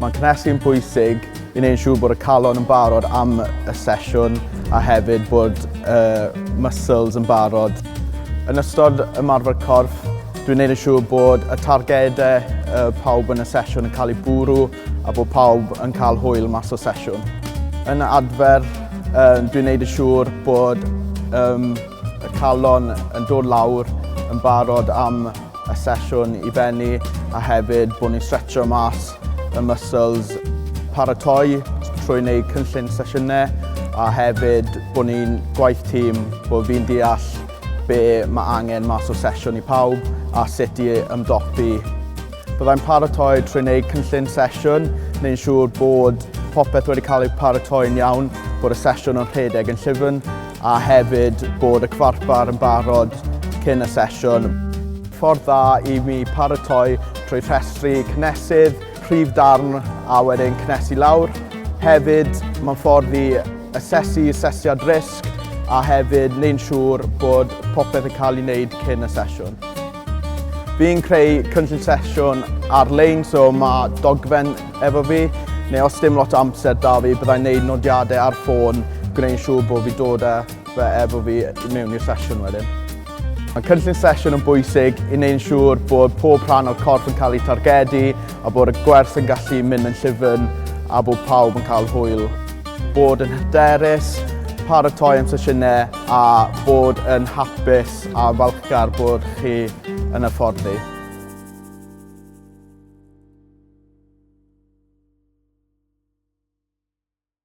Mae'n cynhesu'n bwysig i wneud yn siŵr bod y calon yn barod am y sesiwn a hefyd bod muscles yn barod. Yn ystod ymarfer corff, dwi'n gwneud yn siŵr bod y targedau pawb yn y sesiwn yn cael eu bwrw a bod pawb yn cael hwyl mas o sesiwn. Yn y adfer, dwi'n gwneud yn siŵr bod y calon yn dod lawr yn barod am y sesiwn i benni a hefyd bod ni'n stretcho mas y muscles, paratoi trwy wneud cynllun sesiynau a hefyd bod ni'n gwaith tîm, bod fi'n deall be mae angen mas o sesiwn i pawb a sut i ymdopi. Byddai'n paratoi trwy wneud cynllun sesiwn, neu'n siŵr bod popeth wedi cael ei paratoi'n iawn, bod y sesiwn yn rhedeg yn llyfn a hefyd bod y cyfarpar yn barod cyn y sesiwn. Ffordd dda i mi paratoi trwy rhestru cynnesydd, prif darn a wedyn cynnesu lawr. Hefyd, mae'n ffordd i asesu asesiad risg a hefyd wneud siŵr bod popeth yn cael ei wneud cyn y sesiwn. Fi'n creu cynllun sesiwn ar-lein, so mae dogfen efo fi, neu os dim lot o amser da fi, byddai'n gwneud nodiadau ar ffôn, gwneud siŵr bod fi dod efo fi mewn i'r sesiwn wedyn. Mae cynllun sesiwn yn bwysig i wneud yn siŵr bod pob rhan o'r corff yn cael ei targedu a bod y gwerth yn gallu mynd yn llyfn a bod pawb yn cael hwyl. Bod yn hyderus, paratoi am sesiynau a bod yn hapus a falchgar bod chi yn y ffordd.